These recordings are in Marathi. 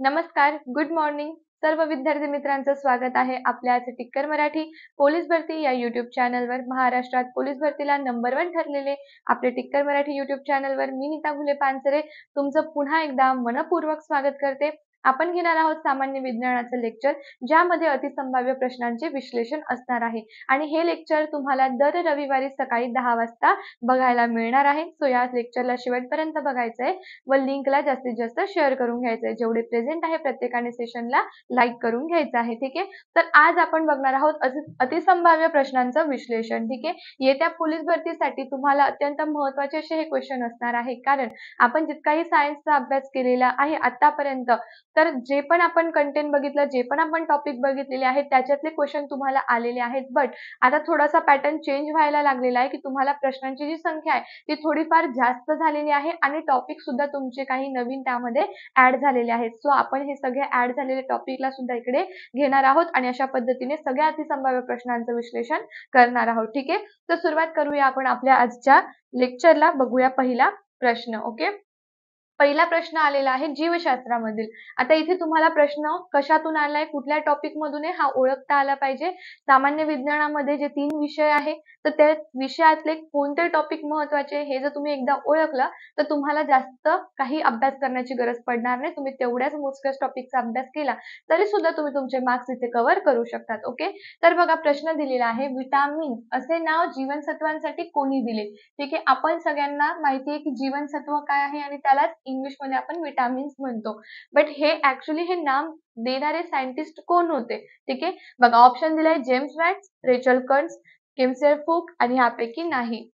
नमस्कार, गुड मॉर्निंग. सर्व विद्यार्थी मित्रांचं स्वागत आहे आपल्या आज टिक्कर मराठी पोलीस भरती या युट्यूब चॅनलवर. महाराष्ट्रात पोलीस भरतीला नंबर 1 ठरलेले आपले टिक्कर मराठी युट्यूब चॅनलवर मी नीता घुले पानसरे तुमचं पुन्हा एकदा मनपूर्वक स्वागत करते. आपण घेणार आहोत सामान्य विज्ञानाचं लेक्चर, ज्यामध्ये अतिसंभाव्य प्रश्नांचे विश्लेषण असणार आहे आणि हे लेक्चर तुम्हाला दर रविवारी सकाळी 10 वाजता बघायला मिळणार आहे. सो या लेक्चरला शेवटपर्यंत बघायचं आहे व लिंकला जास्तीत जास्त शेअर करून घ्यायचं आहे. जेवढे प्रेझेंट आहे प्रत्येकाने सेशनला लाईक करून घ्यायचं आहे. ठीक आहे. तर आज आपण बघणार आहोत अतिसंभाव्य प्रश्नांचं विश्लेषण. ठीक आहे. येत्या पोलीस भरतीसाठी तुम्हाला अत्यंत महत्त्वाचे असे हे क्वेश्चन असणार आहे, कारण आपण जितकाही सायन्सचा अभ्यास केलेला आहे आतापर्यंत, तर जे पण आपण कंटेंट बघितलं, जे पण आपण टॉपिक बघितलेले आहेत त्याच्यातले क्वेश्चन तुम्हाला आलेले आहेत. बट आता थोडासा पॅटर्न चेंज व्हायला लागलेला आहे की तुम्हाला प्रश्नांची जी संख्या आहे ती थोडीफार जास्त झालेली आहे आणि टॉपिक सुद्धा तुमचे काही नवीन त्यामध्ये ऍड झालेले आहेत. सो आपण हे सगळे ऍड झालेले टॉपिकला सुद्धा इकडे घेणार आहोत आणि अशा पद्धतीने सगळ्या अतिसंभाव्य प्रश्नांचं विश्लेषण करणार आहोत. ठीक आहे. तर सुरुवात करूया आपण आपल्या आजच्या लेक्चरला. बघूया पहिला प्रश्न. ओके. पहिला प्रश्न आलेला आहे जीवशास्त्रामधील. आता इथे तुम्हाला प्रश्न कशातून आलाय, कुठल्या टॉपिक मधून आहे हा ओळखता आला पाहिजे. सामान्य विज्ञानामध्ये जे 3 विषय आहे तर त्या विषयातले कोणते टॉपिक महत्त्वाचे हे जर तुम्ही एकदा ओळखलं तर तुम्हाला जास्त काही अभ्यास करण्याची गरज पडणार नाही. तुम्ही तेवढ्याच मोजक्याच टॉपिकचा अभ्यास केला तरी सुद्धा तुम्ही तुमचे मार्क्स इथे कव्हर करू शकतात. ओके. तर बघा प्रश्न दिलेला आहे, विटामिन असे नाव जीवनसत्वांसाठी कोणी दिले? ठीक आहे. आपण सगळ्यांना माहिती आहे की जीवनसत्व काय आहे आणि त्यालाच इंग्लिश मध्ये आपण विटामिन्स म्हणतो. बट हे ऍक्च्युली हे नाम देणारे सायंटिस्ट कोण होते? ठीक आहे. बघा ऑप्शन दिलाय जेम्स वॅट्स, रेचल कर्न्स, किमसेर फुक आणि यापैकी नाही.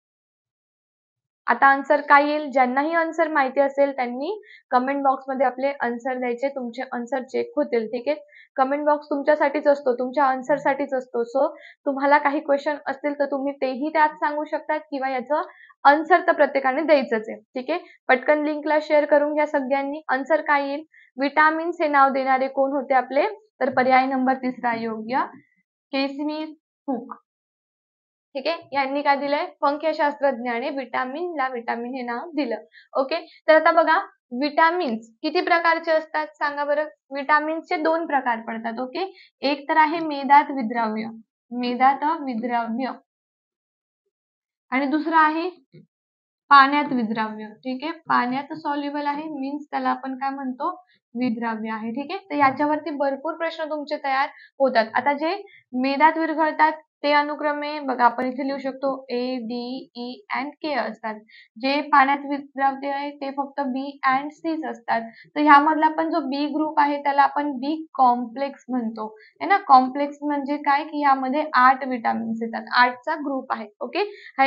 आता आन्सर काय येईल? ज्यांनाही आन्सर माहिती असेल त्यांनी कमेंट बॉक्स मध्ये आपले आन्सर द्यायचे. तुमचे आन्सर चेक होतील. ठीक आहे. कमेंट बॉक्स तुमच्यासाठीच असतो, तुमच्या आन्सर साठीच असतो. सो तुम्हाला काही क्वेश्चन असतील तर तुम्ही तेही त्यात सांगू शकतात किंवा याचं आन्सर तर प्रत्येकाने द्यायचंच आहे. ठीक आहे. पटकन लिंकला शेअर करून घ्या सगळ्यांनी. आन्सर काय येईल? विटामिन्स हे नाव देणारे कोण होते आपले? तर पर्याय नंबर 3 योग्य, केसिमी फुक. ठीक आहे. यांनी काय दिलंय? पंख या शास्त्रज्ञाने विटामिनला विटामिन हे नाव दिलं. ओके. तर आता बघा विटामिन्स किती प्रकारचे असतात सांगा बरं. विटामिन्सचे 2 प्रकार पडतात. ओके. एक तर आहे मेदात विद्राव्य, मेदात विद्राव्य, आणि दुसरं आहे पाण्यात विद्राव्य. ठीक आहे. पाण्यात सॉल्युबल आहे मीन्स त्याला आपण काय म्हणतो? विद्राव्य आहे. ठीक आहे. तर याच्यावरती भरपूर प्रश्न तुमचे तयार होतात. आता जे मेदात विरघळतात ते अनुक्रमे बघा आपण इथे लिहू शकतो ए, डी, ई अँड के असतात. जे पाण्यात विद्राव्य आहे ते फक्त बी अँड सी असतात. तर ह्यामधला पण जो बी ग्रुप आहे त्याला आपण बी कॉम्प्लेक्स म्हणतो. है ना. कॉम्प्लेक्स म्हणजे काय की यामध्ये 8 विटामिन्स येतात. 8 चा ग्रुप आहे. ओके. हा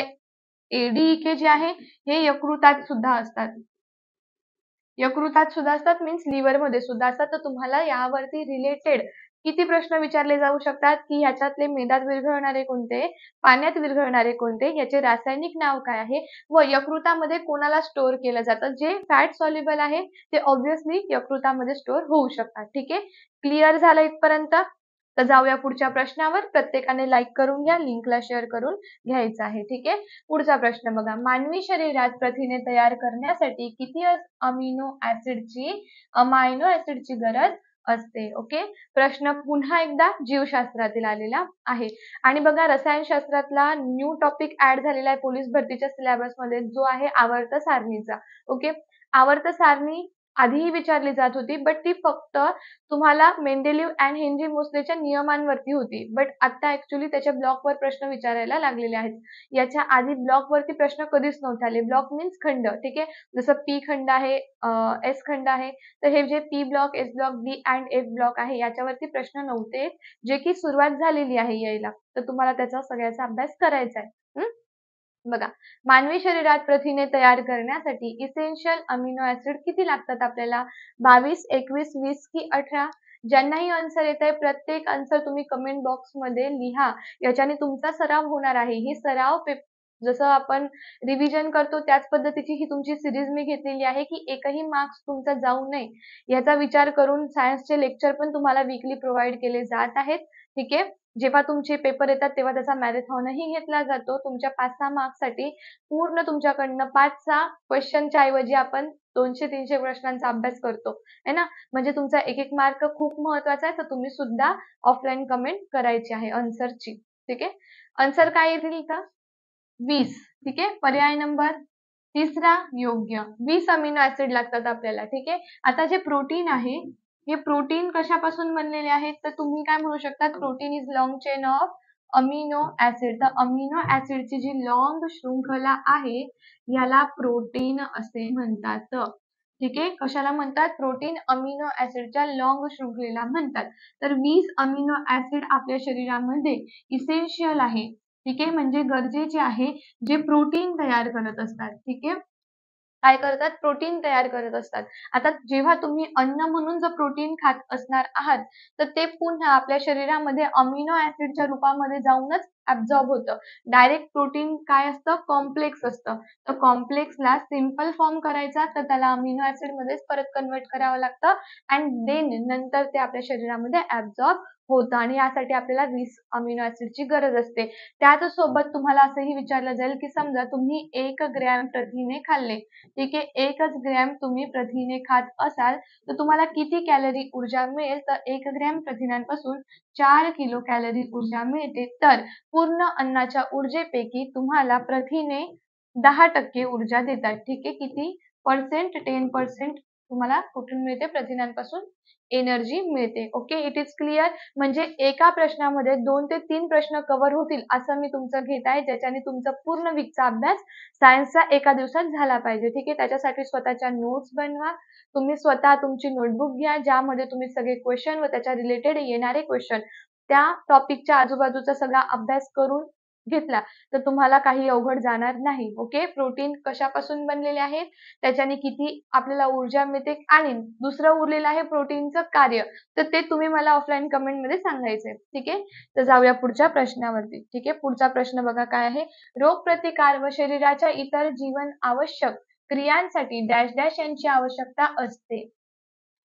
एडीईके जे आहे हे यकृतात सुद्धा असतात. यकृतात सुद्धा असतात मीन्स लिव्हर मध्ये सुद्धा असतात. तर तुम्हाला यावरती रिलेटेड किती प्रश्न विचारले जाऊ शकतात की ह्याच्यातले मेदात विरघळणारे कोणते, पाण्यात विरघळणारे कोणते, याचे रासायनिक नाव काय आहे व यकृतामध्ये कोणाला स्टोअर केलं जातं. जे फॅट सॉल्युबल आहे ते ऑब्व्हियसली यकृतामध्ये स्टोअर होऊ शकतात. ठीक आहे. क्लिअर झालं इथपर्यंत? तर जाऊया पुढच्या प्रश्नावर. प्रत्येकाने लाईक करून घ्या, लिंकला शेअर करून घ्यायचं आहे. ठीक आहे. पुढचा प्रश्न बघा, मानवी शरीरात प्रथिने तयार करण्यासाठी किती अमायनो ऍसिडची गरज असते? ओके. प्रश्न पुन्हा एकदा जीवशास्त्रातील आलेला आहे आणि बघा रसायनशास्त्रातला न्यू टॉपिक ऍड झालेला आहे पोलीस भरतीच्या सिलेबस मध्ये, जो आहे आवर्त सारणीचा. ओके. आवर्त सारणी आधीही विचारली जात होती बट ती फक्त तुम्हाला मेंडेलिव्ह अँड हेनरी मोसलेच्या नियमांवरती होती. बट आता ऍक्च्युली त्याच्या ब्लॉकवर प्रश्न विचारायला लागलेले आहेत. याच्या आधी ब्लॉकवरती प्रश्न कधीच नव्हते आले. ब्लॉक मीन्स खंड. ठीक आहे. जसं पी खंड आहे, एस खंड आहे, तर हे J P block, S block, D and F block आहे याच्यावरती प्रश्न नव्हते, जे की सुरुवात झालेली आहे यायला. तर तुम्हाला त्याचा सगळ्याचा अभ्यास करायचा आहे. बघा मानवी शरीरात प्रथिने तयार करण्यासाठी इसेन्शियल अमिनो ऍसिड किती लागतात आपल्याला? 22, 21, 20 की 18? ज्यांनाही आन्सर येत आहे प्रत्येक आन्सर तुम्ही कमेंट बॉक्स मध्ये लिहा. याच्याने तुमचा सराव होणार आहे. ही सराव जसं आपण रिव्हिजन करतो त्याच पद्धतीची ही तुमची सिरीज मी घेतलेली आहे की एकही मार्क्स तुमचा जाऊ नये याचा विचार करून सायन्सचे लेक्चर पण तुम्हाला वीकली प्रोव्हाइड केले जात आहेत. ठीक आहे. जेव्हा तुमचे पेपर येतात तेव्हा त्याचा मॅरेथॉनही घेतला जातो. तुमच्या 5-6 मार्क्ससाठी पूर्ण तुमच्याकडनं 5-6 क्वेश्चनच्या ऐवजी आपण 200-300 प्रश्नांचा अभ्यास करतो, है ना? म्हणजे तुमचा 1-1 मार्क खूप महत्त्वाचा आहे, तर तुम्ही सुद्धा ऑफलाईन कमेंट करायची आहे आन्सरची. ठीक आहे? आन्सर काय येतील इथं? 20. ठीक आहे. पर्याय नंबर तिसरा योग्य. 20 अमिनो ऍसिड लागतात आपल्याला. ठीक आहे. आता जे प्रोटीन आहे, हे प्रोटीन कशापासून बनलेले आहेत? तर तुम्ही काय म्हणू शकता, protein is long chain of amino acid. तर अमिनो ऍसिडची जी लॉंग शृंखला आहे याला प्रोटीन असे म्हणतात. ठीक आहे. कशाला म्हणतात? प्रोटीन अमिनो ऍसिडच्या लॉंग शृंखलेला म्हणतात. तर 20 अमिनो ऍसिड आपल्या शरीरामध्ये इसेन्शियल आहे. ठीक आहे, म्हणजे गरजेचे आहे, जे प्रोटीन तयार करत असतात. ठीक आहे. काय करतात? प्रोटीन तयार करत असतात. आता जेव्हा तुम्ही अन्न म्हणून जर प्रोटीन खात असणार आहात, तर ते पुन्हा आपल्या शरीरामध्ये अमिनो ऍसिडच्या रूपामध्ये जाऊनच ऍब्झॉर्ब होतं. डायरेक्ट प्रोटीन काय असतं? कॉम्प्लेक्स असतं. तर कॉम्प्लेक्सला सिंपल फॉर्म करायचा तर त्याला अमिनो ऍसिड मध्येच परत कन्वर्ट करावं लागतं अँड देन नंतर ते आपल्या शरीरामध्ये ऍब्झॉर्ब होतं आणि यासाठी आपल्याला 20 अमिनो ऍसिडची गरज असते. त्याचसोबत तुम्हाला असंही विचारलं जाईल, की समजा तुम्ही 1 ग्रॅम प्रथिने खाल्ले. ठीक आहे. 1च ग्रॅम तुम्ही प्रथिने खात असाल, तर तुम्हाला किती कॅलरी ऊर्जा मिळेल? तर 1 ग्रॅम प्रथिनांपासून 4 किलो कॅलरी ऊर्जा मिळते. तर पूर्ण अन्नाच्या ऊर्जेपैकी तुम्हाला प्रथिने 10% ऊर्जा देतात. ठीक आहे. किती पर्सेंट? 10% तुम्हाला कुठून मिळते? प्रथिनांपासून एनर्जी मिळते. ओके. It is clear. म्हणजे एका प्रश्नामध्ये 2 ते 3 प्रश्न कव्हर होतील असं मी तुमचं घेत आहे, ज्याच्याने तुमचा पूर्ण वीकचा अभ्यास सायन्सचा एका दिवसात झाला पाहिजे. ठीक आहे. त्याच्यासाठी स्वतःच्या नोट्स बनवा. तुम्ही स्वतः तुमची नोटबुक घ्या, ज्यामध्ये तुम्ही सगळे क्वेश्चन व त्याच्या रिलेटेड येणारे क्वेश्चन त्या टॉपिकच्या आजूबाजूचा सगळा अभ्यास करून घेतला, तर तुम्हाला काही अवघड जाणार नाही. ओके. प्रोटीन कशापासून बनलेले आहेत? त्याच्याने किती आपल्याला ऊर्जा मिळते आणि दुसरं उरलेलं आहे प्रोटीनचं कार्य. तर ते तुम्ही मला ऑफलाईन कमेंटमध्ये सांगायचंय. ठीक आहे. तर जाऊया पुढच्या प्रश्नावरती. ठीक आहे. पुढचा प्रश्न बघा काय आहे? रोगप्रतिकार व शरीराच्या इतर जीवन आवश्यक क्रियांसाठी डॅश डॅश यांची आवश्यकता असते.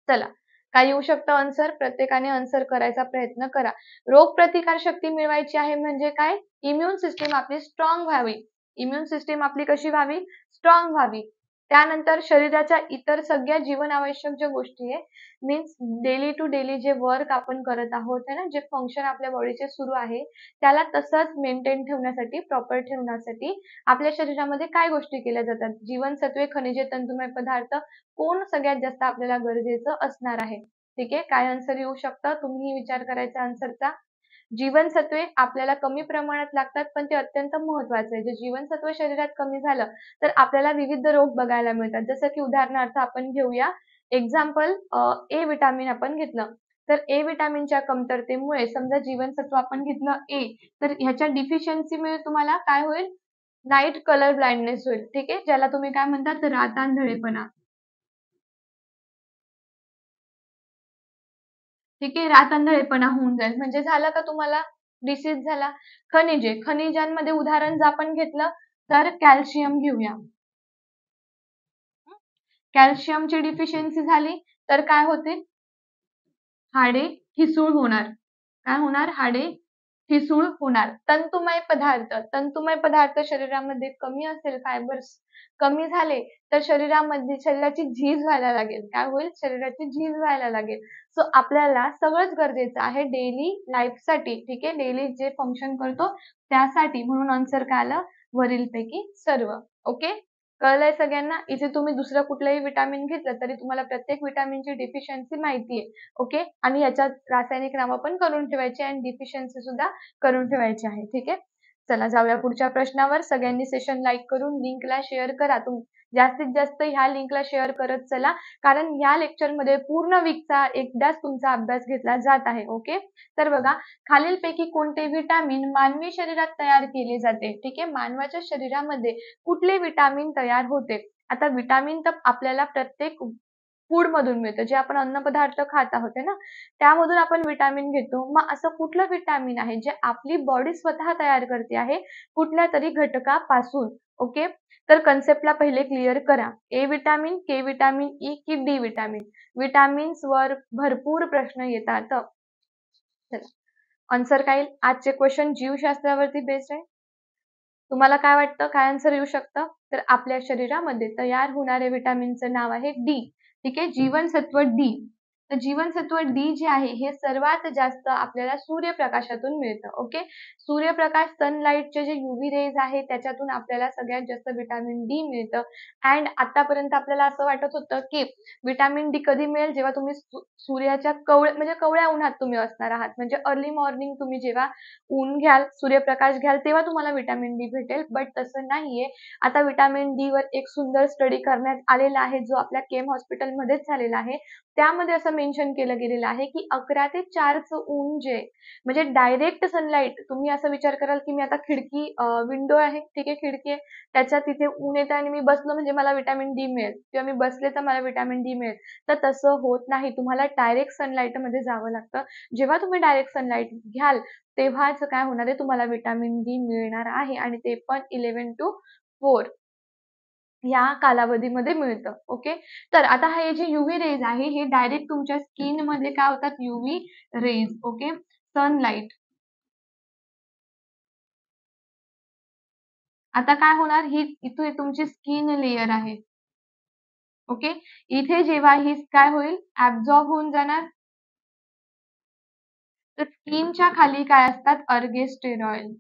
चला, काय येऊ शकतं आन्सर? प्रत्येकाने आन्सर करायचा प्रयत्न करा. रोगप्रतिकार शक्ती मिळवायची आहे म्हणजे काय? इम्युन सिस्टीम आपली स्ट्रॉंग व्हावी. इम्युन सिस्टीम आपली कशी व्हावी? स्ट्रॉंग व्हावी. त्यानंतर शरीराच्या इतर सगळ्या जीवनावश्यक ज्या गोष्टी आहे, मीन्स डेली टू डेली जे वर्क आपण करत आहोत है ना, जे फंक्शन आपल्या बॉडीचे सुरू आहे, त्याला तसंच मेंटेन ठेवण्यासाठी, प्रॉपर ठेवण्यासाठी आपल्या शरीरामध्ये काय गोष्टी केल्या जातात? जीवनसत्वे, खनिजे, तंतुमय पदार्थ कोण सगळ्यात जास्त आपल्याला गरजेचं असणार आहे? ठीक आहे. काय आन्सर येऊ शकतं? तुम्ही विचार करायचा आन्सरचा. जीवनसत्वे आपल्याला कमी प्रमाणात लागतात, पण ते अत्यंत महत्त्वाचं आहे. जे जीवनसत्व शरीरात कमी झालं, तर आपल्याला विविध रोग बघायला मिळतात. जसं की उदाहरणार्थ आपण घेऊया एक्झाम्पल ए विटामिन आपण घेतलं. तर ए विटामिनच्या कमतरतेमुळे समजा जीवनसत्व आपण घेतलं ए, तर ह्याच्या डिफिशियन्सीमुळे तुम्हाला काय होईल? नाईट कलर ब्लाइंडनेस होईल. ठीक आहे. ज्याला तुम्ही काय म्हणतात? रातांधळेपणा. ठीक आहे. रातआंधळेपणा होऊन जाईल. म्हणजे झालं का तुम्हाला? डिसीज झाला. खनिजे. खनिजांमध्ये उदाहरण जर आपण घेतलं तर कॅल्शियम घेऊया. कॅल्शियमची डिफिशियन्सी झाली तर काय होतील? हाडे ठिसूळ होणार. काय होणार? हाडे ठिसूळ होणार. तंतुमय पदार्थ. तंतुमय पदार्थ शरीरामध्ये कमी असेल, फायबर्स कमी झाले तर शरीरामध्ये शरीराची झीज व्हायला लागेल. काय होईल? शरीराची झीज व्हायला लागेल. सो आपल्याला सगळंच गरजेचं आहे डेली लाईफसाठी. ठीक आहे. डेली जे फंक्शन करतो त्यासाठी. म्हणून आन्सर काय आलं? वरीलपैकी सर्व. ओके. कळलंय सगळ्यांना? इथे तुम्ही दुसरं कुठलंही विटामिन घेतलं तरी तुम्हाला प्रत्येक विटामिनची डिफिशियन्सी माहिती आहे. ओके. आणि याच्यात रासायनिक नावं पण करून ठेवायची आणि डिफिशियन्सी सुद्धा करून ठेवायची आहे. ठीक आहे. चला जाऊया पुढच्या प्रश्नावर. सगळ्यांनी सेशन लाईक करून लिंकला शेअर करा. जास्तीत जास्त ह्या लिंकला शेअर करत चला, कारण या लेक्चरमध्ये पूर्ण वीकचा एकदाच तुमचा अभ्यास घेतला जात आहे. ओके. तर बघा, खालीलपैकी कोणते विटामिन मानवी शरीरात तयार केले जाते? ठीक आहे. मानवाच्या शरीरामध्ये कुठले विटामिन तयार होते? आता विटामिन तर आपल्याला प्रत्येक फूड मधून मिळतं. जे आपण अन्नपदार्थ खात आहोत आहे ना, त्यामधून आपण विटामिन घेतो. मग असं कुठलं विटामिन आहे जे आपली बॉडी स्वतः तयार करते आहे कुठल्या तरी घटकापासून? ओके. तर कन्सेप्टला पहिले क्लिअर करा. A vitamin, K vitamin, E की डी विटामिन? विटामिन्सवर भरपूर प्रश्न येतात. चला, आन्सर काय येईल? आजचे क्वेश्चन जीवशास्त्रावरती बेस्ड आहे. तुम्हाला काय वाटतं, काय आन्सर येऊ शकतं? तर आपल्या शरीरामध्ये तयार होणाऱ्या व्हिटॅमिनचं नाव आहे डी. ठीक आहे, जीवनसत्व डी. तर जीवनसत्व डी जे आहे हे सर्वात जास्त आपल्याला सूर्यप्रकाशातून मिळतं. ओके, सूर्यप्रकाश सनलाईटचे जे UV रेज आहे त्याच्यातून आपल्याला सगळ्यात जास्त व्हिटॅमिन डी मिळतं. अँड आतापर्यंत आपल्याला असं वाटत होतं की व्हिटॅमिन डी कधी मिळेल, जेव्हा तुम्ही सूर्याच्या म्हणजे कवळ्या उन्हात तुम्ही असणार आहात, म्हणजे अर्ली मॉर्निंग तुम्ही जेव्हा ऊन घ्याल, सूर्यप्रकाश घ्याल, तेव्हा तुम्हाला व्हिटॅमिन डी भेटेल. बट तसं नाहीये. आता व्हिटॅमिन डी वर एक सुंदर स्टडी करण्यात आलेला आहे, जो आपल्या केम हॉस्पिटलमध्येच झालेला आहे. त्यामध्ये असं मेन्शन केलं गेलेलं आहे की 11 ते 4 चं ऊन जे म्हणजे डायरेक्ट सनलाईट, तुम्ही असा विचार कराल की मी आता विंडो आहे, ठीक आहे, खिडकी आहे, त्याच्या तिथे ऊन येतं आणि मी बसलो म्हणजे मला व्हिटॅमिन डी मिळेल, किंवा मी बसले तर मला व्हिटॅमिन डी मिळेल. तर तसं होत नाही. तुम्हाला डायरेक्ट सनलाईटमध्ये जावं लागतं. जेव्हा तुम्ही डायरेक्ट सनलाईट घ्याल तेव्हाच काय होणार आहे, तुम्हाला व्हिटॅमिन डी मिळणार आहे, आणि ते पण 11 to 4 या कालावधीमध्ये मिळतं. ओके, तर आता हे जे UV रेज आहे हे डायरेक्ट तुमच्या स्किन मध्ये काय होतात, UV रेज. Okay, sunlight. आता काय होणार, ही इथे तुमची स्किन लेयर आहे. ओके, इथे जेव्हा ही काय होईल, ऍब्झॉर्ब होऊन जाणार. तर स्किनच्या खाली काय असतात, अर्गेस्टेरॉइल.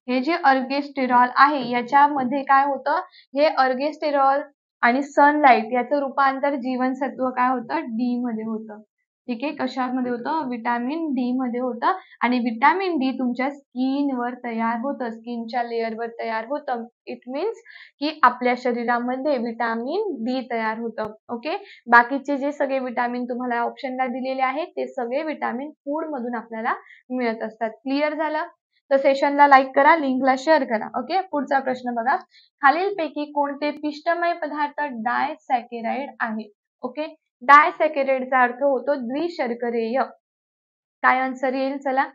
हे जे अर्गेस्टेरॉल आहे याच्यामध्ये काय होतं, हे अर्गेस्टेरॉल आणि सनलाईट याचं रूपांतर जीवनसत्व काय होतं, डी मध्ये होतं. ठीक आहे, कशामध्ये होतं, व्हिटॅमिन डी मध्ये होतं. आणि व्हिटॅमिन डी तुमच्या स्किनवर तयार होतं, स्किनच्या लेअरवर तयार होतं. इट मीन्स की आपल्या शरीरामध्ये व्हिटॅमिन डी तयार होतं. ओके, बाकीचे जे सगळे व्हिटॅमिन तुम्हाला ऑप्शनला दिलेले आहेत ते सगळे व्हिटॅमिन फूड मधून आपल्याला मिळत असतात. क्लिअर झालं? तर सेशनला लाईक करा, लिंकला शेअर करा. ओके, पुढचा प्रश्न बघा. खालीलपैकी कोणते पिष्टमय पदार्थ डायसॅकेराइड आहे? ओके, डायसॅकेराइडचा अर्थ होतो द्विशर्करेय. काय आन्सर येईल, चला.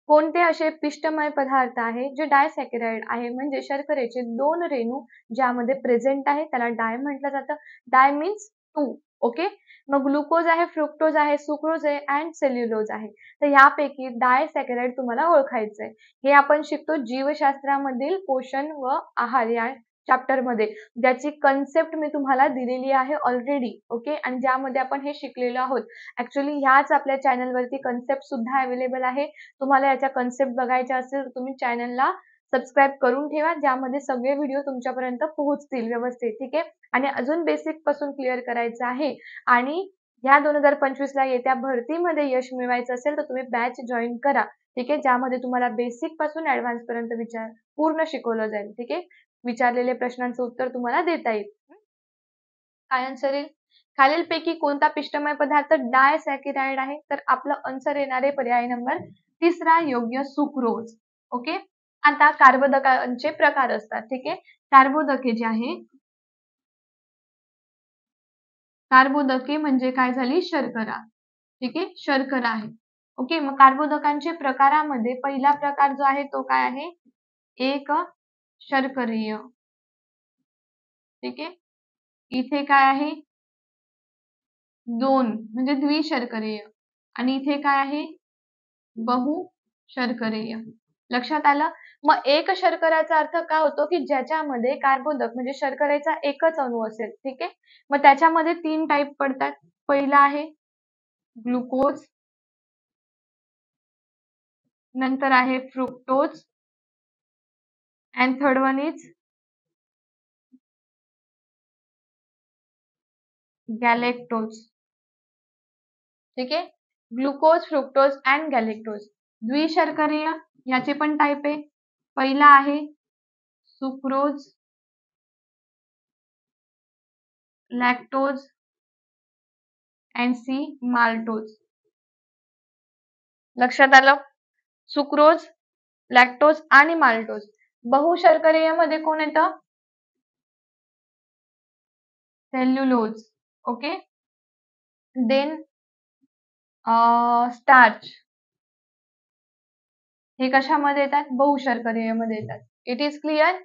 कोणते असे पिष्टमय पदार्थ आहे जे डायसॅकेराइड आहे, म्हणजे शर्करेचे 2 रेणू ज्यामध्ये प्रेझेंट आहे, त्याला डाय म्हटलं जातं. डाय मीन्स 2. ओके, मग ग्लुकोज आहे, फ्रुक्टोज आहे, सुक्रोज आहे अँड सेल्युलोज आहे. तर यापैकी डायसॅकेराइड तुम्हाला ओळखायचंय. हे आपण शिकतो जीवशास्त्रामधील पोषण व आहार या चॅप्टर मध्ये, ज्याची कन्सेप्ट मी तुम्हाला दिलेली आहे ऑलरेडी. ओके, आणि ज्यामध्ये आपण हे शिकलेलो आहोत. ऍक्च्युअली ह्याच आपल्या चॅनलवरती कन्सेप्ट सुद्धा अवेलेबल आहे. तुम्हाला याच्या कन्सेप्ट बघायच्या असेल तर तुम्ही चॅनलला सबस्क्राईब करून ठेवा, ज्यामध्ये सगळे व्हिडिओ तुमच्यापर्यंत पोहोचतील व्यवस्थित. ठीक आहे, आणि अजून बेसिक पासून क्लिअर करायचं आहे, आणि या 2025 ला येत्या भरतीमध्ये यश मिळवायचं असेल तर तुम्ही बॅच जॉईन करा. ठीक आहे, ज्यामध्ये तुम्हाला बेसिक पासून ऍडव्हान्स पर्यंत पूर्ण शिकवलं जाईल. ठीक आहे, विचारलेले प्रश्नांचं उत्तर तुम्हाला देता येईल. काय आन्सर येईल? खालीलपैकी कोणता पिष्टमय पदार्थ डायसॅकेराइड आहे? तर आपलं आन्सर येणार आहे पर्याय नंबर 3 योग्य, सुक्रोज. ओके, आता कार्बोदकांचे प्रकार असतात. ठीक आहे, कार्बोदके जे आहे, कार्बोदके म्हणजे काय झाली, शर्करा. ठीक आहे, शर्करा आहे. ओके, मग कार्बोदकांचे प्रकारामध्ये पहिला प्रकार जो आहे तो काय आहे, एक शर्करीय. ठीक आहे, इथे काय आहे, 2 म्हणजे द्विशर्करीय, आणि इथे काय आहे, बहुशर्करीय. लक्षात आलं? मग एक शर्कराचा अर्थ काय होतो, की ज्याच्यामध्ये कार्बोदक म्हणजे शर्करेचा एकच अणू असेल. ठीक आहे, मग त्याच्यामध्ये 3 टाईप पडतात. पहिला आहे ग्लुकोज, नंतर आहे fructose, and third one is galactose. ठीक आहे, ग्लुकोज, फ्रुक्टोज अँड गॅलेक्टोज. द्विशर्करीय याचे पण टाईप आहे. पहिला आहे sucrose, lactose and C maltose. लक्षात आलं? सुक्रोज, लॅक्टोज आणि माल्टोज. बहुशर्करीय मध्ये कोण येतं, सेल्युलोज. Okay, then starch. हे कशामध्ये येतात, बहुशर्करीय मध्ये येतात. It is clear?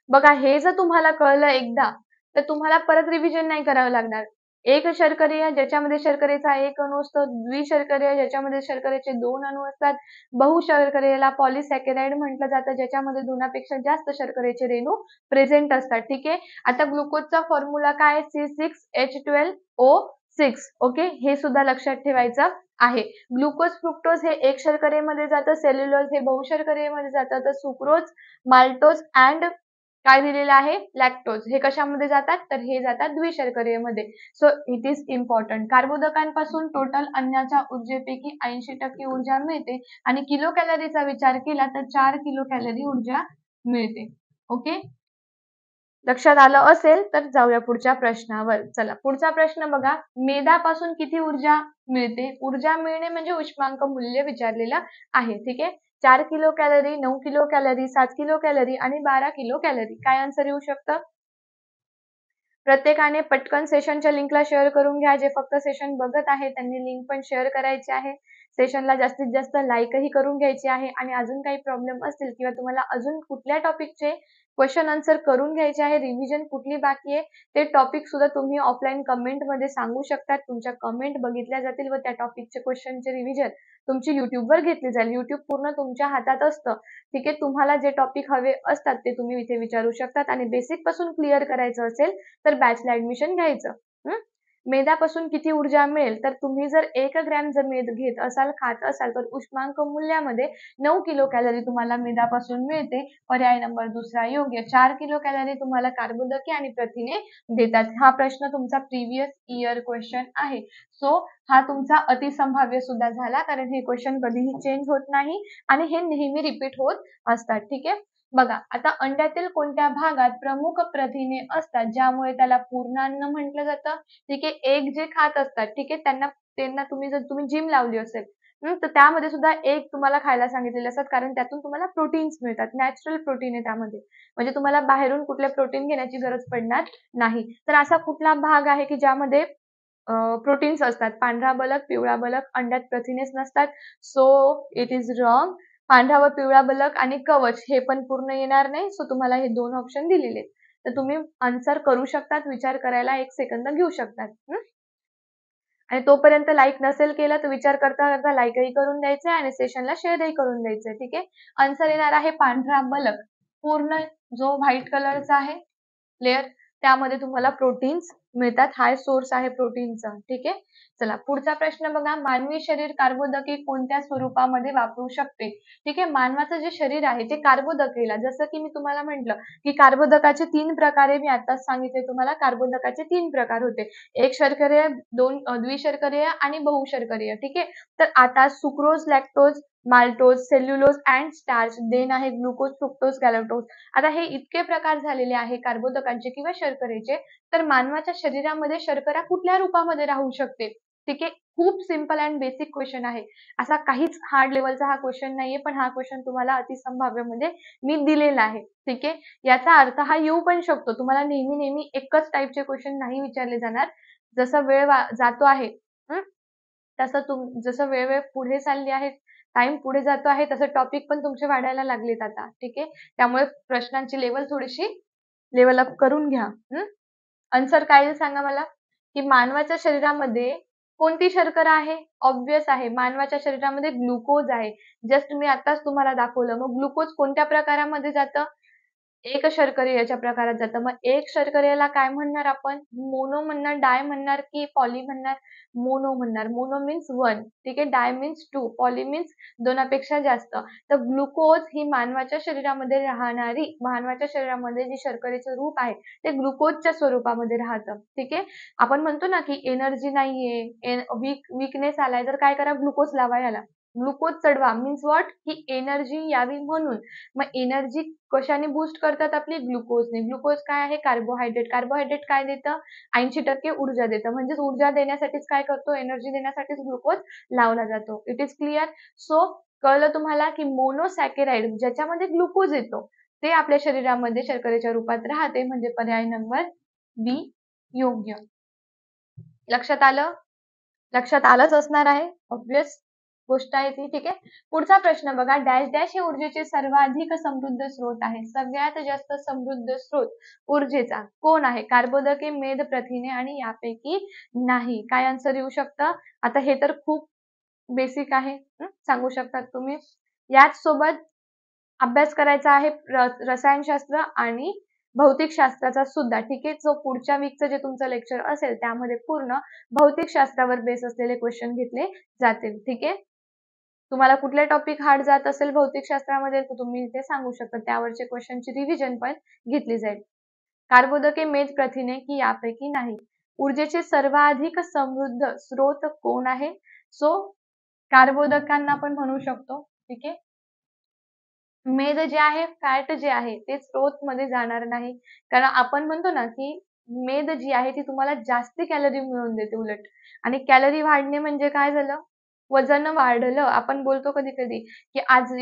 बघा, हे जर तुम्हाला कळलं एकदा तर तुम्हाला परत रिव्हिजन नाही करावं लागणार. एक शर्करीय ज्याच्यामध्ये शर्करेचा एक अणू असतो, द्विशर्करीय ज्याच्यामध्ये शर्करेचे 2 अणू असतात, बहुशर्करीयला पॉलिसॅकराइड म्हटलं जातं, ज्याच्यामध्ये 2पेक्षा जास्त शर्करेचे रेणू प्रेझेंट असतात. ठीक आहे. आता ग्लुकोजचा फॉर्म्युला काय आहे? C6H12O6. ओके, हे सुद्धा लक्षात ठेवायचं आहे. ग्लुकोज फ्रुक्टोज हे एक शर्करेमध्ये जातं, सेल्युलोज हे बहुशर्करेमध्ये जातं, तर सुक्रोज, माल्टोज अँड काय दिलेलं आहे? लॅक्टोज हे कशामध्ये जातात? तर हे जातात द्विशर्करेमध्ये. So it is important. कर्बोदकांपासून टोटल अन्नाच्या ऊर्जेपैकी 80% ऊर्जा मिळते आणि किलो कॅलरीचा विचार केला तर 4 किलो कॅलरी ऊर्जा मिळते. ओके, लक्षात आलं असेल तर जाऊया पुढच्या प्रश्नावर. चला, पुढचा प्रश्न बघा. मेदापासून किती ऊर्जा मिळते? ऊर्जा मिळणे म्हणजे उष्मांक मूल्य विचारलेलं आहे. ठीक आहे. 4 kilo calorie, 9 kilo calorie, 7 kilo calorie आणि 12 किलो कॅलरी. काय आन्सर येऊ शकतं? प्रत्येकाने पटकन सेशनच्या लिंकला शेअर करून घ्या. जे फक्त सेशन बघत आहे त्यांनी लिंक पण शेअर करायची आहे. सेशनला जास्तीत जास्त लाईकही करून घ्यायची आहे आणि अजून काही प्रॉब्लेम असतील किंवा तुम्हाला अजून कुठल्या टॉपिकचे क्वेश्चन आन्सर करून घ्यायचे आहे, रिव्हिजन कुठली बाकी आहे, ते टॉपिक सुद्धा तुम्ही ऑफलाईन कमेंटमध्ये सांगू शकता. तुमच्या कमेंट बघितल्या जातील व त्या टॉपिकचे क्वेश्चनचे रिव्हिजन तुमची युट्यूबवर घेतली जाईल. युट्यूब पूर्ण तुमच्या हातात असतं. ठीक आहे. तुम्हाला जे टॉपिक हवे असतात ते तुम्ही इथे विचारू शकतात आणि बेसिक पासून क्लिअर करायचं असेल तर बॅचला ऍडमिशन घ्यायचं. मेदापासून किती ऊर्जा मिळेल? तर तुम्ही जर 1 ग्रॅम जर मेद घेत असाल, खात असाल तर उष्मांक मूल्यामध्ये 9 किलो कॅलरी तुम्हाला मेदापासून मिळते. पर्याय नंबर दुसरा योग्य. 4 किलो कॅलरी तुम्हाला कार्बोदके आणि प्रथिने देतात. हा प्रश्न तुमचा प्रिव्हियस इयर क्वेश्चन आहे. सो हा तुमचा अतिसंभाव्य सुद्धा झाला, कारण हे क्वेश्चन कधीही चेंज होत नाही आणि हे नेहमी रिपीट होत असतात. ठीक आहे. बघा, आता अंड्यातील कोणत्या भागात प्रमुख प्रथिने असतात ज्यामुळे त्याला पूर्णान्न म्हटलं जातं? ठीक आहे. एग जे खात असतात, ठीक आहे, त्यांना त्यांना तुम्ही जर तुम्ही जिम लावली असेल तर त्यामध्ये सुद्धा एग तुम्हाला खायला सांगितलेले असतात, कारण त्यातून तुम्हाला प्रोटीन्स मिळतात. नॅचरल प्रोटीन आहे त्यामध्ये, म्हणजे तुम्हाला बाहेरून कुठले प्रोटीन घेण्याची गरज पडणार नाही. तर असा कुठला भाग आहे की ज्यामध्ये प्रोटीन्स असतात? पांढरा बलक, पिवळा बलक, अंड्यात प्रथिनेच नसतात. So it is wrong. पांढरा व पिवळा बलक आणि कवच हे पण पूर्ण येणार नाही. सो तुम्हाला हे 2 ऑप्शन दिलेले आहेत. तर तुम्ही आन्सर करू शकतात. विचार करायला 1 सेकंद घेऊ शकतात. आणि तोपर्यंत लाईक नसेल केलं तर विचार करता करता लाईकही करून द्यायचे आणि सेशनला शेअरही करून द्यायचे. ठीक आहे. आन्सर येणार आहे पांढरा बलक. पूर्ण जो व्हाईट कलरचा आहे लेअर, त्यामध्ये तुम्हाला प्रोटीन्स मिळतात. हाय सोर्स आहे प्रोटीनचा. ठीक आहे. चला, पुढचा प्रश्न बघा. मानवी शरीर कार्बोदके कोणत्या स्वरूपामध्ये वापरू शकते? ठीक आहे. मानवाचं जे शरीर आहे ते कार्बोदकेला, जसं की मी तुम्हाला म्हटलं की कार्बोदकाचे 3 प्रकारे, मी आताच सांगितले तुम्हाला, कार्बोदकाचे 3 प्रकार होते. एक शर्करीय, 2 द्विशर्करीय आणि बहुशर्करीय. ठीक आहे. तर आता sucrose, lactose, maltose, cellulose and starch, then आहे ग्लुकोज, फ्रुक्टोज, गॅलॅक्टोज. आता हे इतके प्रकार झालेले आहे कार्बोदकांचे किंवा शर्करेचे, तर मानवाच्या शरीरामध्ये शर्करा कुठल्या रूपामध्ये राहू शकते? ठीक आहे. खूप सिंपल अँड बेसिक क्वेश्चन आहे. असा काहीच हार्ड लेवलचा हा क्वेश्चन नाहीये, पण हा क्वेश्चन तुम्हाला अतिसंभाव्यमध्ये मी दिलेला आहे. ठीक आहे. याचा अर्थ हा येऊ पण शकतो. तुम्हाला नेहमी नेहमी एकच टाईपचे क्वेश्चन नाही विचारले जाणार. जसा वेळ जातो आहे, तसं जसं वेळ पुढे चालली आहे, टाइम पुढे जातो आहे, तसं टॉपिक पण तुमचे वाढायला लागलेत आता. ठीक आहे. त्यामुळे प्रश्नांची लेवल थोडीशी लेवल अप करून घ्या. आन्सर काय येईल सांगा मला? की मानवाच्या शरीरामध्ये कोणती शर्करा आहे? ऑब्व्हियस आहे. मानवाच्या शरीरामध्ये ग्लुकोज आहे. जस्ट मी आताच तुम्हाला दाखवलं. मग ग्लुकोज कोणत्या प्रकारामध्ये जातं? एक शर्करीयाच्या प्रकारात जातं. मग एक शर्करेला काय म्हणणार आपण? मोनो म्हणणार, डाय म्हणणार की पॉली म्हणणार? मोनो म्हणणार. Mono means 1. ठीक आहे. डाय मीन्स 2. पॉली मीन्स 2 पेक्षा जास्त. तर ग्लुकोज ही मानवाच्या शरीरामध्ये राहणारी, मानवाच्या शरीरामध्ये जी शर्करेचं रूप आहे ते ग्लुकोजच्या स्वरूपामध्ये राहतं. ठीक आहे. आपण म्हणतो ना की एनर्जी नाहीये, वीकनेस आलाय, तर काय करा? ग्लुकोज लावा याला. ग्लुकोज चढवा मीन्स व्हॉट? की एनर्जी यावी म्हणून. मग एनर्जी कशाने बूस्ट करतात आपली? ग्लुकोजने. ग्लुकोज काय आहे? कार्बोहायड्रेट. कार्बोहायड्रेट काय देतं? 80% ऊर्जा देतं. म्हणजेच ऊर्जा देण्यासाठीच काय करतो? एनर्जी देण्यासाठीच ग्लुकोज लावला जातो. It is clear? सो कळलं तुम्हाला की मोनोसॅकराइड ज्याच्यामध्ये ग्लुकोज येतो ते आपल्या शरीरामध्ये शर्करेच्या रूपात राहते, म्हणजे पर्याय नंबर बी योग्य. लक्षात आलं? लक्षात आलंच असणार आहे ऑब्व्हियस. गोष्ट आहे ती. ठीक आहे. पुढचा प्रश्न बघा, डॅश डॅश हे ऊर्जेचे सर्वाधिक समृद्ध स्रोत आहे. सगळ्यात जास्त समृद्ध स्रोत ऊर्जेचा कोण आहे? कर्बोदके, मेद, प्रथिने आणि यापैकी नाही. काय आन्सर येऊ शकतं? आता हे तर खूप बेसिक आहे, सांगू शकतात तुम्ही. याच सोबत अभ्यास करायचा आहे रसायनशास्त्र आणि भौतिकशास्त्राचा सुद्धा. ठीक आहे. जो पुढच्या वीकचं जे तुमचं लेक्चर असेल त्यामध्ये पूर्ण भौतिकशास्त्रावर बेस असलेले क्वेश्चन घेतले जातील. ठीक आहे. तुम्हाला कुठले टॉपिक हार्ड जात असेल भौतिकशास्त्रामध्ये तर तुम्ही इथे सांगू शकता. त्यावरचे क्वेश्चनची रिव्हिजन पण घेतली जाईल. कर्बोदके, मेद, प्रथिने की यापैकी नाही. ऊर्जेचे सर्वाधिक समृद्ध स्रोत कोण आहे? सो कर्बोदकांना आपण म्हणू शकतो. ठीक आहे. मेद जे आहे, फॅट जे आहे ते स्रोत मध्ये जाणार नाही, कारण आपण म्हणतो ना की मेद जी आहे ती तुम्हाला जास्ती कॅलरी मिळवून देते उलट. आणि कॅलरी वाढणे म्हणजे काय झालं? वजन वाढलं. आपण बोलतो कधी कधी की आज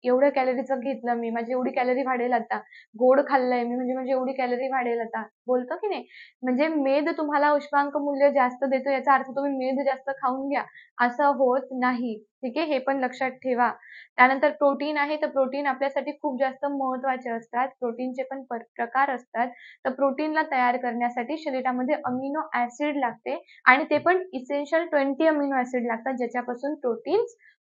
एवढ्या कॅलरीचं घेतलं मी, माझी एवढी कॅलरी वाढेल आता. गोड खाल्लंय मी म्हणजे एवढी कॅलरी वाढेल आता, बोलतो की नाही? म्हणजे मेद तुम्हाला उष्मांक मूल्य जास्त देतो, याचा अर्थ तुम्ही मेद जास्त खाऊन घ्या असं होत नाही. ठीक आहे. हे पण लक्षात ठेवा. त्यानंतर प्रोटीन आहे, तर प्रोटीन आपल्यासाठी खूप जास्त महत्त्वाचे असतात. प्रोटीनचे पण प्रकार असतात. तर प्रोटीनला तयार करण्यासाठी शरीरामध्ये अमिनो ऍसिड लागते आणि ते पण इसेन्शियल 20 अमिनो ऍसिड लागतात, ज्याच्यापासून प्रोटीन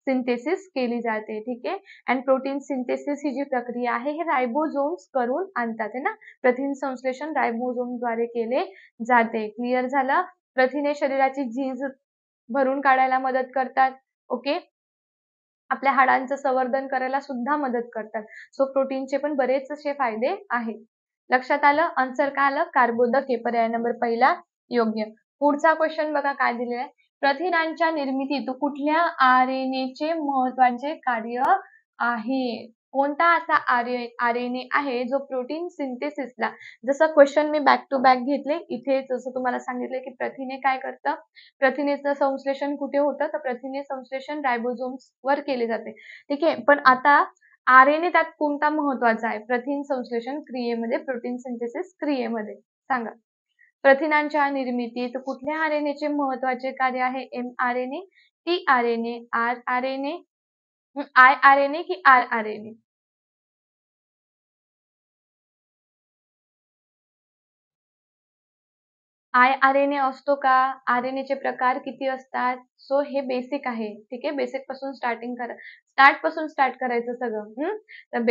सिंथेसिस केली जाते. ठीक आहे. आणि प्रोटीन सिंथेसिस ही जी प्रक्रिया आहे हे रायबोझोम्स करून आणतात है ना. प्रथिन संश्लेषण रायबोझोमद्वारे केले जाते. क्लिअर झालं? प्रथिने शरीराची झीज भरून काढायला मदत करतात. ओके. आपल्या हाडांचं संवर्धन करायला सुद्धा मदत करतात. सो प्रोटीनचे पण बरेच असे फायदे आहेत. लक्षात आलं? आन्सर काय आलं? कर्बोदक हे पर्याय नंबर पहिला योग्य. पुढचा क्वेश्चन बघा काय दिलेला आहे. प्रथिनांच्या निर्मितीत कुठल्या आरएनएचे महत्वाचे कार्य आहे? कोणता असा आरएनए आहे जो प्रोटीन सिंथेसिसला, जसं क्वेश्चन मी बॅक टू बॅक घेतले, इथे जसं तुम्हाला सांगितलं की प्रथिने काय करतं, प्रथिनेचं संश्लेषण कुठे होतं, तर प्रथिने संश्लेषण रायबोझोम्स वर केले जाते. ठीक आहे. पण आता आरएनए त्यात कोणता महत्वाचा आहे प्रथिन संश्लेषण क्रियेमध्ये, प्रोटीन सिंथेसिस क्रियेमध्ये? सांगा. प्रथिनांच्या निर्मितीत कुठल्या आरएनएचे महत्वाचे कार्य आहे? mRNA, tRNA, rRNA, iRNA की rRNA? iRNA असतो का? RNA चे प्रकार किती असतात? सो हे बेसिक आहे. ठीक आहे. बेसिक पासून स्टार्ट करायचं सगळं. तर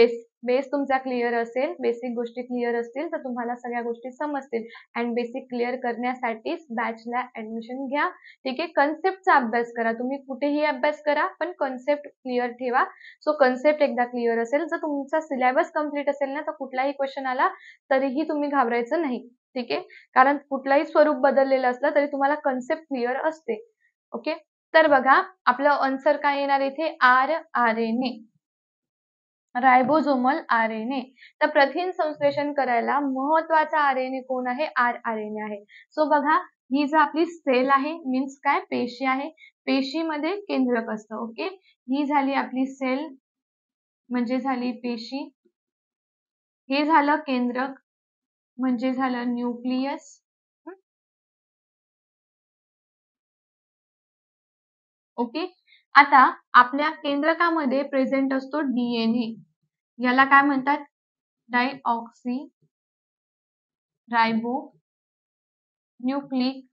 बेस तुमचा क्लिअर असेल, बेसिक गोष्टी क्लिअर असतील तर तुम्हाला सगळ्या गोष्टी समजतील. अँड बेसिक क्लिअर करण्यासाठीच बॅचला ऍडमिशन घ्या. ठीक आहे. कन्सेप्टचा अभ्यास करा. तुम्ही कुठेही अभ्यास करा पण कन्सेप्ट क्लिअर ठेवा. सो कन्सेप्ट एकदा क्लिअर असेल, जर तुमचा सिलेबस कम्प्लीट असेल ना, तर कुठलाही क्वेश्चन आला तरीही तुम्ही घाबरायचं नाही. ठीक आहे. कारण कुठलाही स्वरूप बदललेलं असलं तरी तुम्हाला कन्सेप्ट क्लिअर असते. ओके. तर बघा आपलं आन्सर काय येणार इथे? rRNA, ribosomal RNA. तर प्रथिन संश्लेषण करायला महत्वाचा आरएनए कोण आहे? rRNA आहे. सो बघा, ही जी आपली सेल आहे मीन्स काय? पेशी आहे. पेशीमध्ये केंद्रक असतं. ओके. ही झाली आपली सेल म्हणजे झाली पेशी, हे झालं केंद्रक म्हणजे झालं न्यूक्लियस. ओके. आता आपल्या केंद्रकामध्ये प्रेझेंट असतो डीएनए, याला काय म्हणतात? डायऑक्सी रायबो न्यूक्लिक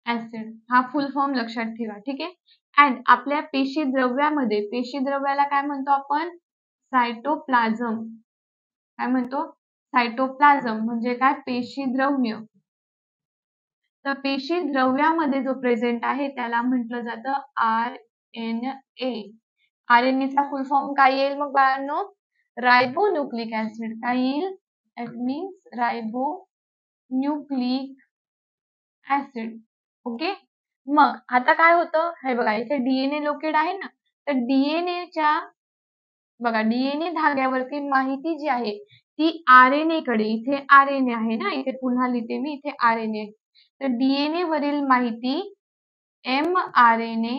ऍसिड, हा फुल फॉर्म लक्षात ठेवा. ठीक आहे. अँड आपल्या पेशी द्रव्याला काय म्हणतो आपण? सायटोप्लाझम. काय म्हणतो? सायटोप्लाझम म्हणजे काय? पेशी द्रव्य. तर पेशी द्रव्यामध्ये जो प्रेझेंट आहे त्याला म्हटलं जातं RNA. RNA फुल फॉर्म काय येईल मग बाळांनो? Ribonucleic acid. काय येईल? It means ribonucleic acid. Okay. मग आता काय होतं? हे बघा इथे डीएनए लोकेट आहे ना, तर डीएनएच्या बघा डीएनए धाग्यावरती माहिती जी आहे ती आरएनए कडे, इथे आरएनए आहे ना, इथे पुन्हा लिहिते मी, इथे आरएनए. तर डीएनए वरील माहिती mRNA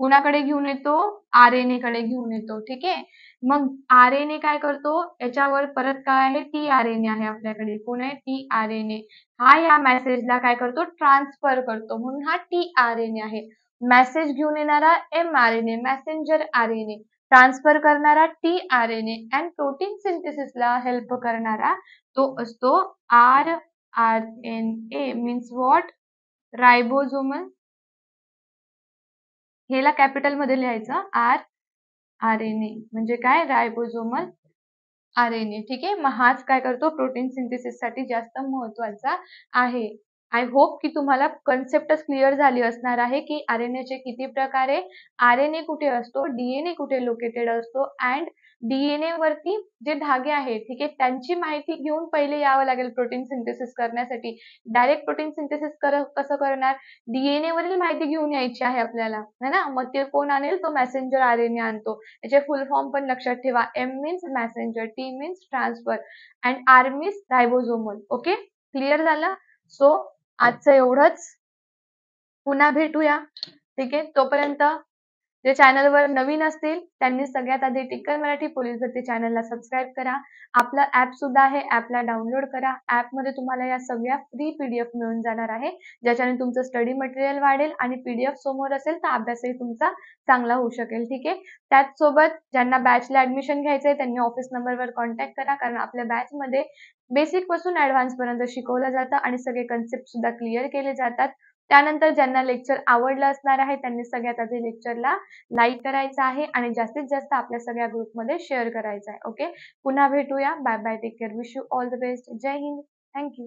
कुणाकडे घेऊन येतो? आरएनए कडे घेऊन येतो. ठीक आहे. मग आरएनए काय करतो? याच्यावर परत काय आहे? टीआरएनए आहे आपल्याकडे. कोण आहे? टीआरएनए. हा या मेसेजला काय करतो? ट्रान्सफर करतो, म्हणून हा टीआरएनए आहे. मेसेज घेऊन येणारा mRNA मेसेंजर RNA, ट्रान्सफर करणारा tRNA अँड प्रोटीन सिंथेसिसला हेल्प करणारा तो असतो rRNA मीन्स व्हॉट, रायबोझोमल. हेला कॅपिटल मध्ये लिहायचं rRNA म्हणजे काय, रायबोझोमल RNA. ठीक आहे, मग हाच काय करतो, प्रोटीन सिंथेसिस साठी जास्त महत्वाचा आहे. आय होप की तुम्हाला कन्सेप्टच क्लिअर झाली असणार आहे की RNA चे किती प्रकार आहे, RNA कुठे असतो, DNA कुठे लोकेटेड असतो अँड DNA वरती जे धागे आहेत, ठीक आहे, त्यांची माहिती घेऊन पहिले यावं लागेल प्रोटीन सिंथेसिस करण्यासाठी. डायरेक्ट प्रोटीन सिंथेसिस कसं करणार, DNA वरील माहिती घेऊन यायची आहे आपल्याला, है ना. मग ते कोण आणेल, तो मेसेंजर RNA आणतो. याचे फुल फॉर्म पण लक्षात ठेवा. M means messenger, T means transfer and R means ribosomal. Okay, clear झालं. सो आजचं एवढंच. पुन्हा भेटूया. ठीक आहे, तोपर्यंत जे चॅनलवर नवीन असतील त्यांनी सगळ्यात आधी टिक्कर मराठी पोलीस भरती चॅनलला सबस्क्राईब करा. आपलं ॲप सुद्धा आहे, ॲपला डाउनलोड करा. ॲपमध्ये तुम्हाला या सगळ्या फ्री PDF मिळून जाणार आहे, ज्याच्याने तुमचं स्टडी मटेरियल वाढेल आणि PDF समोर असेल तर अभ्यासही तुमचा चांगला होऊ शकेल. ठीक आहे, त्याचसोबत ज्यांना बॅचला ऍडमिशन घ्यायचंय त्यांनी ऑफिस नंबरवर कॉन्टॅक्ट करा, कारण आपल्या बॅचमध्ये बेसिक पासून ऍडव्हान्स पर्यंत शिकवलं जातं आणि सगळे कन्सेप्ट सुद्धा क्लिअर केले जातात. त्यानंतर ज्यांना लेक्चर आवडलं असणार आहे त्यांनी सगळ्यात आधी लेक्चरला लाईक करायचं आहे आणि जास्तीत जास्त आपल्या सगळ्या ग्रुपमध्ये शेअर करायचं आहे. ओके, पुन्हा भेटूया. Bye bye, take care, wish you all the best. जय हिंद, थँक्यू.